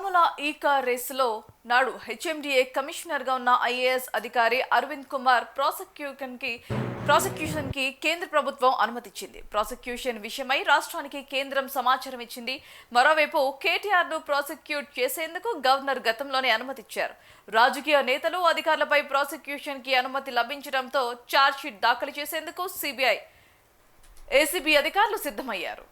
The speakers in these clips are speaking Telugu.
ఫార్ములా ఈ కార్ రేసులో నాడు హెచ్ఎండిఏ కమిషనర్గా ఉన్న ఐఏఎస్ అధికారి అరవింద్ కుమార్ ప్రాసిక్యూషన్కి కేంద్ర ప్రభుత్వం అనుమతిచ్చింది. ప్రాసిక్యూషన్ విషయమై రాష్ట్రానికి కేంద్రం సమాచారం ఇచ్చింది. మరోవైపు కేటీఆర్ను ప్రాసిక్యూట్ చేసేందుకు గవర్నర్ గతంలోనే అనుమతిచ్చారు. రాజకీయ నేతలు అధికారులపై ప్రాసిక్యూషన్కి అనుమతి లభించడంతో ఛార్జ్షీట్ దాఖలు చేసేందుకు ఏసీబీ అధికారులు సిద్ధమయ్యారు.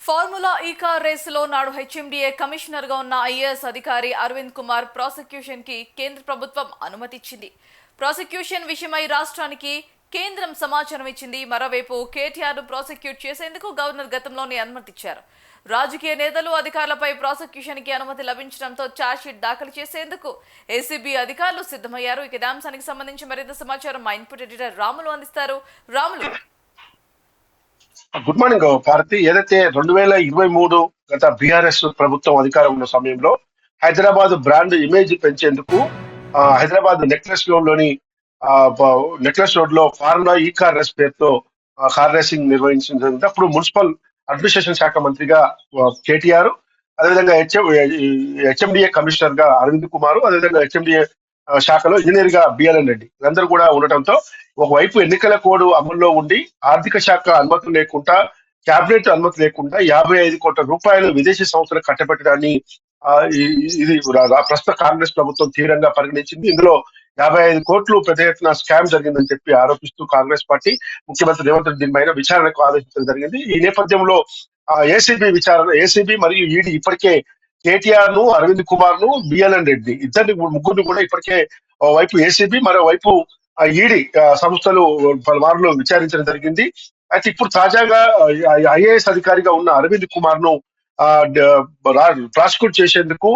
ఫార్ములా ఈ కార్ రేసులో నాడు హెచ్ఎండిఏ కమిషనర్గా ఉన్న ఐఏఎస్ అధికారి అరవింద్ కుమార్ ప్రాసిక్యూషన్కి కేంద్ర ప్రభుత్వం అనుమతిచ్చింది. ప్రాసిక్యూషన్ విషయమై రాష్ట్రానికి కేంద్రం సమాచారం ఇచ్చింది. మరోవైపు కేటీఆర్ను ప్రాసిక్యూట్ చేసేందుకు గవర్నర్ గతంలోనే అనుమతిచ్చారు. రాజకీయ నేతలు అధికారులపై ప్రాసిక్యూషన్కి అనుమతి లభించడంతో ఛార్జ్షీట్ దాఖలు చేసేందుకు ఏసీబీ అధికారులు సిద్ధమయ్యారు. ఇక అంశానికి సంబంధించి మరింత సమాచారం మా ఇన్పుట్ ఎడిటర్ రాములు అందిస్తారు. Ramulu, good morning Bharati. ఏదైతే 2023 గత బీఆర్ఎస్ ప్రభుత్వం అధికారం ఉన్న సమయంలో హైదరాబాద్ బ్రాండ్ ఇమేజ్ పెంచేందుకు హైదరాబాద్ నెక్లెస్ రోడ్ లో ఫార్ములా ఈ కార్ రేస్ పేరుతో కార్ రేసింగ్ నిర్వహించింది. అప్పుడు మున్సిపల్ అడ్మినిస్ట్రేషన్ శాఖ మంత్రిగా కేటీఆర్, అదేవిధంగా హెచ్ఎండిఏ కమిషనర్ గా అరవింద్ కుమార్, అదేవిధంగా హెచ్ఎండిఏ శాఖలో ఇంజనీర్ గా బిఎల్ఎన్ రెడ్డి వీళ్ళందరూ కూడా ఉండటంతో ఒకవైపు ఎన్నికల కోడ్ అమల్లో ఉండి ఆర్థిక శాఖ అనుమతి లేకుండా, క్యాబినెట్ అనుమతి లేకుండా 55 కోట్ల రూపాయలు విదేశీ సంస్థలకు కట్టబెట్టడాన్ని ఇది ప్రస్తుత కాంగ్రెస్ ప్రభుత్వం తీవ్రంగా పరిగణించింది. ఇందులో 55 కోట్లు పెద్ద ఎత్తున స్కామ్ జరిగిందని చెప్పి ఆరోపిస్తూ కాంగ్రెస్ పార్టీ ముఖ్యమంత్రి రేవంత్ రెడ్డి దీనిపైన విచారణకు ఆదేశించడం జరిగింది. ఈ నేపథ్యంలో ఏసీబీ మరియు ఈడీ ఇప్పటికే కేటీఆర్ ను, అరవింద్ కుమార్ ను, బిఎల్ఎన్ రెడ్డి ముగ్గురిని కూడా ఇప్పటికే వైపు ఏసీబీ, మరోవైపు ఈడీ సంస్థలు పలుమార్లు విచారించడం జరిగింది. అయితే ఇప్పుడు తాజాగా ఐఏఎస్ అధికారిగా ఉన్న అరవింద్ కుమార్ ను ప్రాసిక్యూట్ చేసేందుకు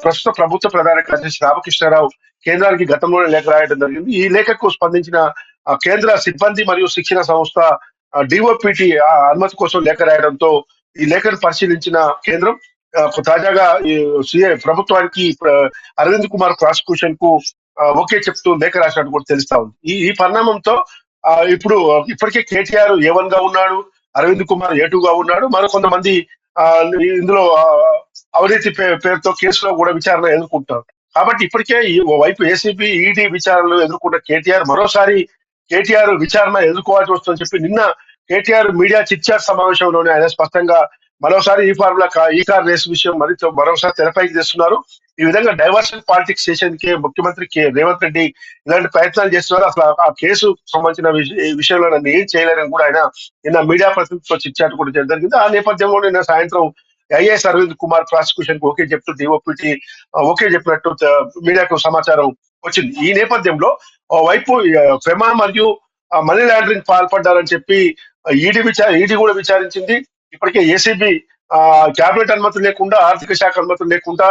ప్రస్తుత ప్రభుత్వ ప్రధాన కార్యదర్శి రామకృష్ణారావు కేంద్రానికి గతంలోనే లేఖ రాయడం జరిగింది. ఈ లేఖకు స్పందించిన కేంద్ర సిబ్బంది మరియు శిక్షణ సంస్థ డిఓపిటి అనుమతి కోసం లేఖ రాయడంతో ఈ లేఖను పరిశీలించిన కేంద్రం తాజాగా ప్రభుత్వానికి అరవింద్ కుమార్ ప్రాసిక్యూషన్ కు ఓకే చెప్తూ లేఖ రాసినట్టు కూడా తెలుస్తా ఉంది. ఈ పరిణామంతో ఇప్పుడు ఇప్పటికే కేటీఆర్ A1 గా ఉన్నాడు, అరవింద్ కుమార్ A2 గా ఉన్నాడు. మరికొంతమంది ఇందులో అవినీతి పేరుతో కేసులో కూడా విచారణ ఎదుర్కొంటారు. కాబట్టి ఇప్పటికే వైపు ఏసీబీ, ఈడీ విచారణలు ఎదుర్కొన్న కేటీఆర్ మరోసారి విచారణ ఎదుర్కోవాల్సి వస్తుందని చెప్పి నిన్న కేటీఆర్ మీడియా చిట్ చాట్ సమావేశంలోనే ఆయన స్పష్టంగా మరోసారి ఈ కార్ రేస్ విషయం మరోసారి తెరపైకి తెస్తున్నారు. ఈ విధంగా డైవర్షన్ పాలిటిక్స్ చేసేందుకే ముఖ్యమంత్రి రేవంత్ రెడ్డి ఇలాంటి ప్రయత్నాలు చేస్తున్నారు. అసలు ఆ కేసు సంబంధించిన విషయంలో నన్ను ఏం చేయలేరని కూడా ఆయన నిన్న మీడియా ప్రతినిధితో చిట్చాట్ కూడా చేయడం జరిగింది. ఆ నేపథ్యంలో నిన్న సాయంత్రం ఐఏఎస్ అరవింద్ కుమార్ ప్రాసిక్యూషన్ కు ఓకే చెప్తూ డిఓపిటి ఓకే చెప్పినట్టు మీడియాకు సమాచారం వచ్చింది. ఈ నేపథ్యంలో వైపు ఫెమా మరియు మనీ లాండరింగ్ పాల్పడ్డారని చెప్పి ఈడీ కూడా విచారించింది. ఇప్పటికే ఏసీబీ క్యాబినెట్ అనుమతి లేకుండా, ఆర్థిక శాఖ అనుమతులు లేకుండా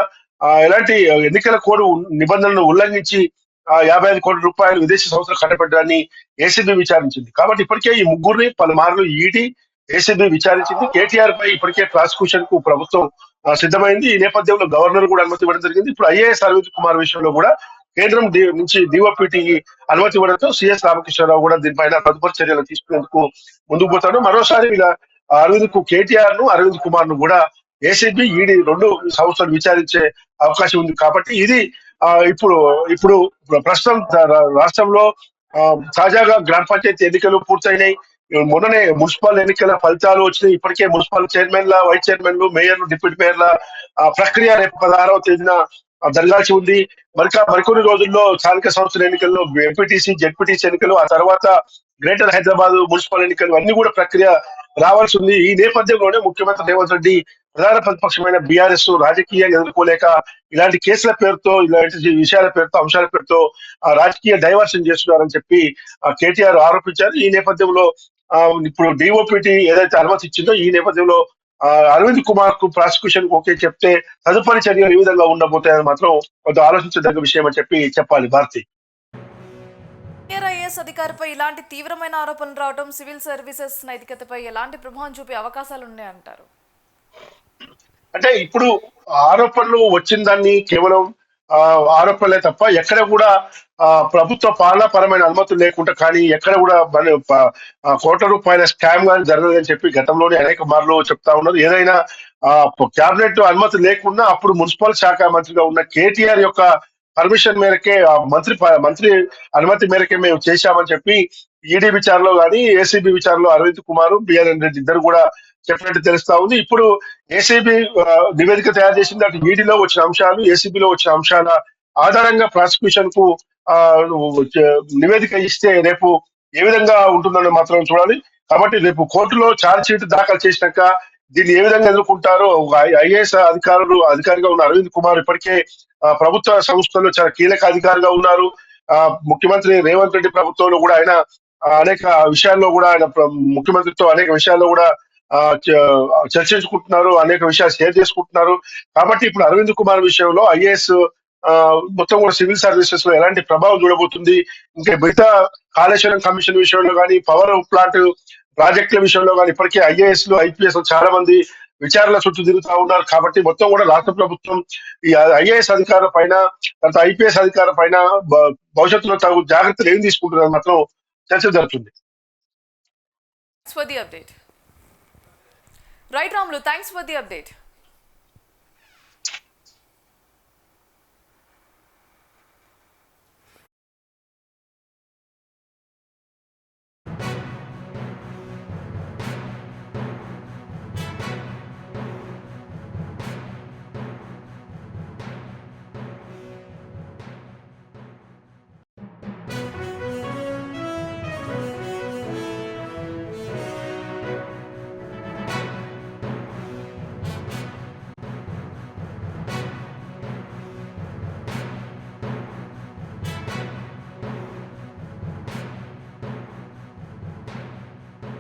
ఎలాంటి ఎన్నికల కోడ్ నిబంధనలను ఉల్లంఘించి 55 కోట్ల రూపాయలు విదేశీ సంస్థలు కట్టబెట్టడాన్ని ఏసీబీ విచారించింది. కాబట్టి ఇప్పటికే ఈ ముగ్గురిని పలుమార్లు ఈడీ, ఏసీబీ విచారించింది. కేటీఆర్ పై ఇప్పటికే ప్రాసిక్యూషన్ కు ప్రభుత్వం సిద్ధమైంది. ఈ నేపథ్యంలో గవర్నర్ కూడా అనుమతి ఇవ్వడం జరిగింది. ఇప్పుడు ఐఏఎస్ అరవింద్ కుమార్ విషయంలో కూడా కేంద్రం నుంచి డిఓపిటి అనుమతి ఇవ్వడంతో సిఎస్ రామకృష్ణారావు కూడా దీనిపైన తదుపరి చర్యలు తీసుకునేందుకు ముందుకు పోతాడు. మరోసారి కేటీఆర్ ను, అరవింద్ కుమార్ ను కూడా ఏసీబీ, ఈడీ రెండు సంస్థలు విచారించే అవకాశం ఉంది. కాబట్టి ఇది ఇప్పుడు ప్రస్తుతం రాష్ట్రంలో తాజాగా గ్రామ పంచాయతీ ఎన్నికలు పూర్తయినాయి. మొన్ననే మున్సిపల్ ఎన్నికల ఫలితాలు వచ్చినాయి. ఇప్పటికే మున్సిపల్ చైర్మన్ల, వైస్ చైర్మన్లు, మేయర్లు, డిప్యూటీ మేయర్ల ప్రక్రియ రేపు 16వ తేదీన జరగాల్సి ఉంది. మరికొన్ని రోజుల్లో స్థానిక సంస్థల ఎన్నికల్లో ఎంపీటీసీ, జెడ్పీటీసీ ఎన్నికలు, ఆ తర్వాత గ్రేటర్ హైదరాబాద్ మున్సిపల్ ఎన్నికలు అన్ని కూడా ప్రక్రియ రావాల్సి ఉంది. ఈ నేపథ్యంలోనే ముఖ్యమంత్రి రేవంత్ రెడ్డి ప్రధాన ప్రతిపక్షమైన బీఆర్ఎస్ రాజకీయంగా ఎదుర్కోలేక ఇలాంటి కేసుల పేరుతో, ఇలాంటి విషయాల పేరుతో, అంశాల పేరుతో రాజకీయ డైవర్షన్ చేస్తున్నారని చెప్పి కేటీఆర్ ఆరోపించారు. ఈ నేపథ్యంలో ఇప్పుడు డిఓపిటి ఏదైతే అనుమతి ఇచ్చిందో ఈ నేపథ్యంలో అరవింద్ కుమార్ కు ప్రాసిక్యూషన్ ఓకే చెప్తే తదుపరి చర్యలు ఏ విధంగా ఉండబోతాయని మాత్రం కొంత ఆలోచించదగ్గ విషయం అని చెప్పాలి భారతి. ఐఏఎస్ అధికారిపై ఇలాంటి తీవ్రమైన ఆరోపణలు రావడం సివిల్ సర్వీసెస్ నైతికతపై ఎలాంటి ప్రభావం చూపే అవకాశాలు ఉన్నాయంటారు? అంటే ఇప్పుడు ఆరోపణలు వచ్చిన దాన్ని కేవలం ఆరోపణలే తప్ప ఎక్కడ కూడా ప్రభుత్వ పాలనాపరమైన అనుమతులు లేకుండా కానీ ఎక్కడ కూడా కోట్ల రూపాయల స్కామ్ కానీ జరగదని చెప్పి గతంలోనే అనేక మార్లు చెప్తా ఉన్నారు. ఏదైనా క్యాబినెట్ అనుమతి లేకుండా అప్పుడు మున్సిపల్ శాఖ మంత్రిగా ఉన్న కేటీఆర్ యొక్క పర్మిషన్ మేరకే మంత్రి అనుమతి మేరకే మేము చేశామని చెప్పి ఈడీ విచారణలో కానీ ఏసీబీ విచారణలో అరవింద్ కుమార్, బిఆర్ఎన్ రెడ్డి ఇద్దరు కూడా చెప్పినట్టు తెలుస్తా ఉంది. ఇప్పుడు ఏసీబీ నివేదిక తయారు చేసింది. అటు ఈడీలో వచ్చిన అంశాలు, ఏసీబీలో వచ్చిన అంశాల ఆధారంగా ప్రాసిక్యూషన్ కు నివేదిక ఇస్తే రేపు ఏ విధంగా ఉంటుందని మాత్రం చూడాలి. కాబట్టి రేపు కోర్టులో ఛార్జ్ షీట్ దాఖలు చేసినాక దీన్ని ఏ విధంగా ఎదుర్కొంటారో ఐఏఎస్ అధికారిగా ఉన్న అరవింద్ కుమార్ ఇప్పటికే ప్రభుత్వ సంస్థల్లో చాలా కీలక అధికారిగా ఉన్నారు. ముఖ్యమంత్రి రేవంత్ రెడ్డి ప్రభుత్వంలో కూడా ఆయన అనేక విషయాల్లో కూడా ఆయన ముఖ్యమంత్రితో అనేక విషయాల్లో కూడా చర్చించుకుంటున్నారు, అనేక విషయాలు షేర్ చేసుకుంటున్నారు. కాబట్టి ఇప్పుడు అరవింద్ కుమార్ విషయంలో ఐఏఎస్ మొత్తం కూడా సివిల్ సర్వీసెస్ లో ఎలాంటి ప్రభావం చూడబోతుంది, ఇంకా మిగతా కాళేశ్వరం కమిషన్ విషయంలో కానీ, పవర్ ప్లాంట్ ప్రాజెక్టుల విషయంలో కానీ ఇప్పటికే ఐఏఎస్ లు, ఐపీఎస్ చాలా మంది విచారణ చుట్టూ తిరుగుతా ఉన్నారు. కాబట్టి మొత్తం కూడా రాష్ట్ర ప్రభుత్వం ఈ ఐఏఎస్ అధికారుల పైన, తర్వాత ఐపీఎస్ అధికారుల పైన భవిష్యత్తులో తగు జాగ్రత్తలు ఏం తీసుకుంటున్నారు మాత్రం చర్చ జరుగుతుంది. Right, Ramlu, thanks for the update.